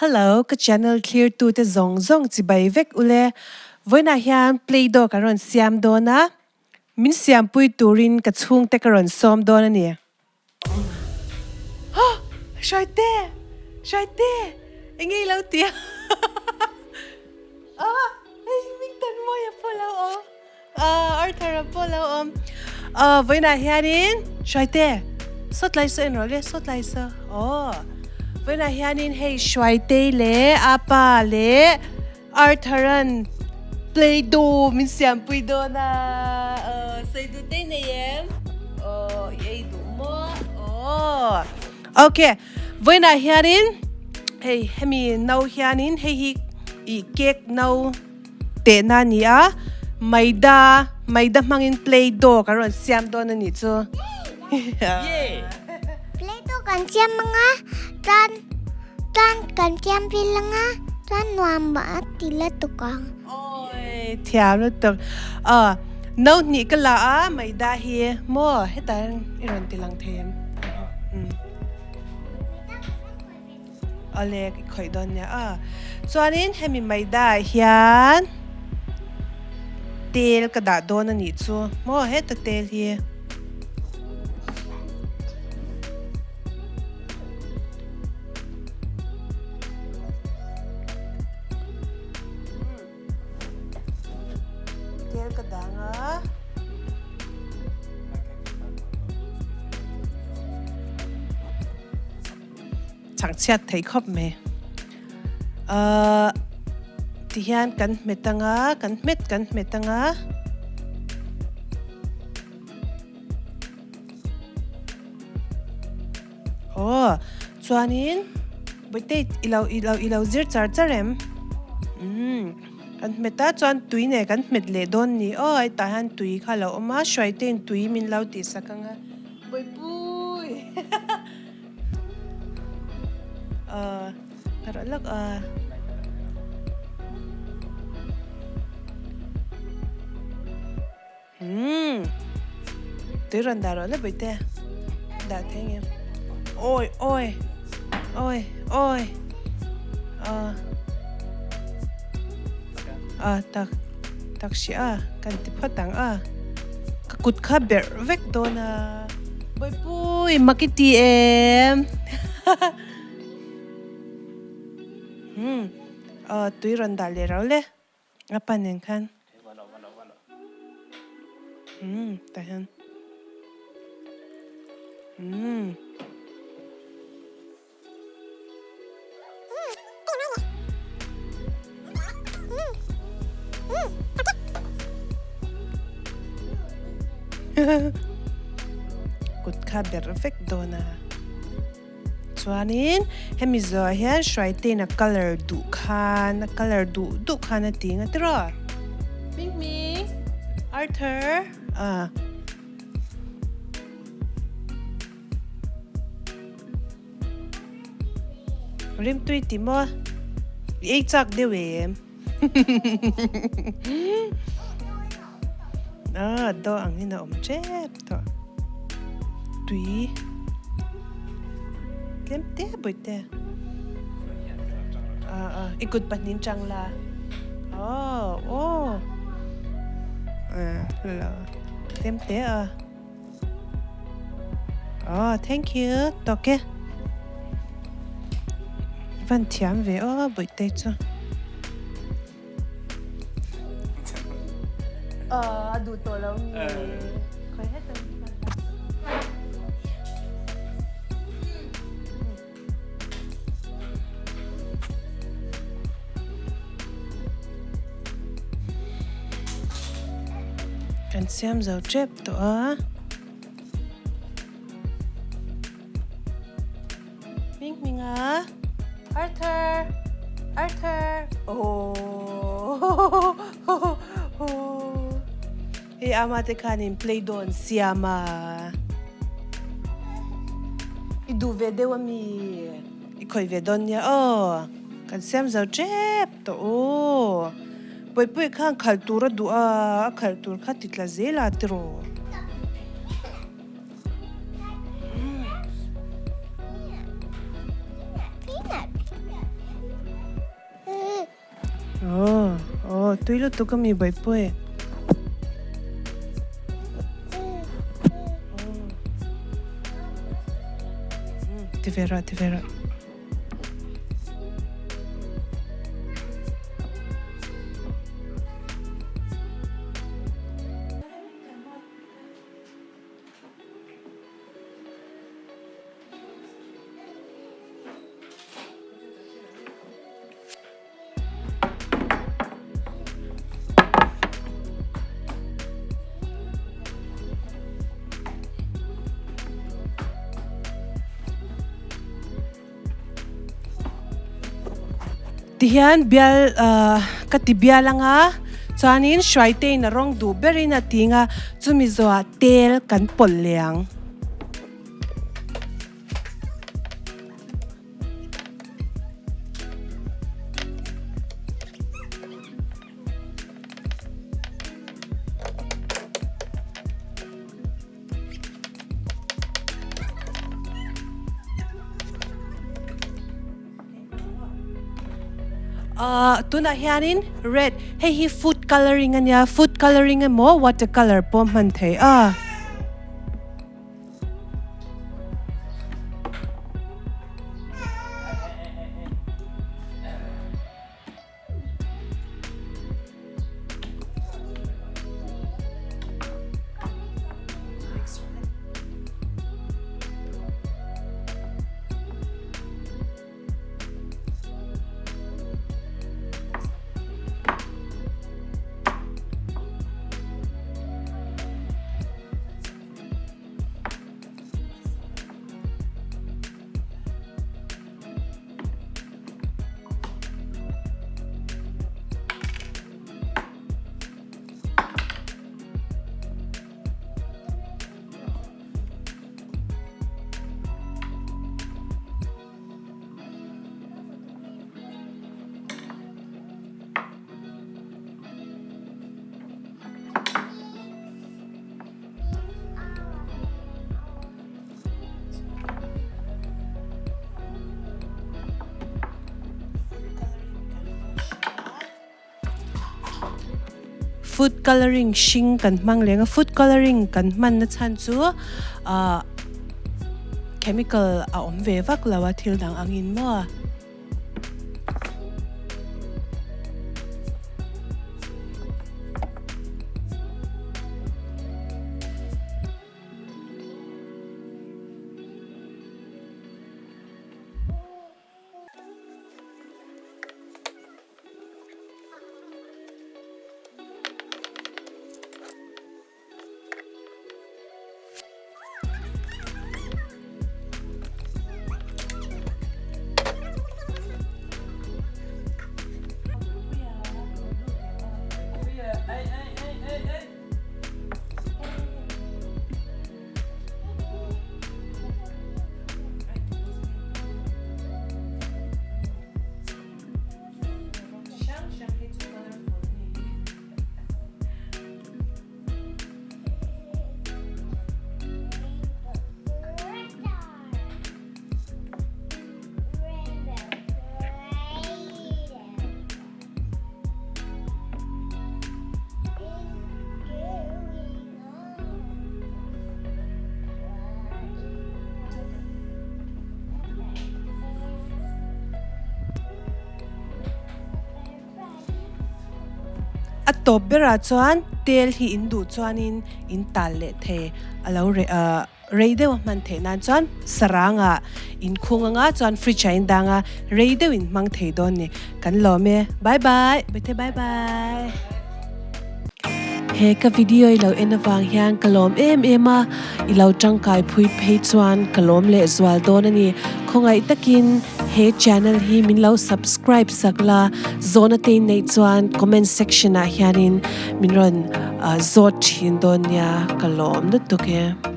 Hello, ka channel clear tu te zong chi bai vek ule voina hian play do karon siam do na min siam pui turin ka chung te karon som do na ni ha shaite engei lo tia ai min tan mo ya polo Arthur polo voina hianin shaite sot lai so en role sot lai so When I hear in hey Shwaite le apa le Artharan play do min siam pui do na say do te ne yem ye do mo okay when I hear in hey hemi now hear in hey hi I cake now te na ni a maida mangin play do karon siam do na ni chu Yeah. Play-Doh kan siam mga tan kan siam pilanga tan nuam ba tila tukang. Ôi, thiam nó tục nấu nhị cái lạ mày đa hi mua hết ta iron ti lang thêm lê cái khởi đơn nha cho nên hay mình mày đa hiền tel cái đã đôn anh nhị chu mua hết ta tel hi tel cái đã ngã chẳng chết thấy khóc mẹ thì hiện cần mệt tăng á cần mệt tăng á cho nên bây giờ ilau zir char em cần mệt ta chọn túi này cần mệt lệ đôn ni ai ta han túi khá lâu mà xoay tên túi mình lau tì sa căng á bui bui cái đó là tới rồi đã rồi là bây giờ đã thấy em ôi tak si kan ti phatang ka kut kha ber vek dona boy pui makiti em tui ron da le raule apa nen kan ta han kut kha ber vek dona chuanin hemi zo hian hrai te na color du khan na tinga tro Ming Arthur rim tui ti mo ei chak de we em do ang hina chep to tui kem te boi te ikut panin chang la la kem te thank you to ke van thiam ve boi te chu du to lâu ni khơi hết rồi kan siam zo trep to Ming Arthur amate kanin play don siama idu vede wa mi ikoi vedon ya kan siam zo trep to poi khan khaltura du khaltur khatit la zela tro tui lo tu ka mi bai poe. Tivera. Tihian bial katibia langa chuanin shwaite na rong du beri na tinga chumizoa tel kan polleang. Tuna hianin red hi food coloring anya food coloring mo watercolor pom man the food coloring shing kan mang lenga food coloring kan man na chan chu chemical a om ve vak lawa thil dang angin mo top bera chuan tel hi indu chuanin in tal le the alo reide wa man the nan chuan saranga in khunganga chuan fridge in danga reide win mang thei don ni kan lo me bye bye he ka video ilo enawang hian kalom ema ilo tangkai phui phei chuan kalom le zwal don ani khongai takin he channel hi min lo subscribe sakla zona te nei chuan comment section a hianin minron zot hin don ya kalom na tuke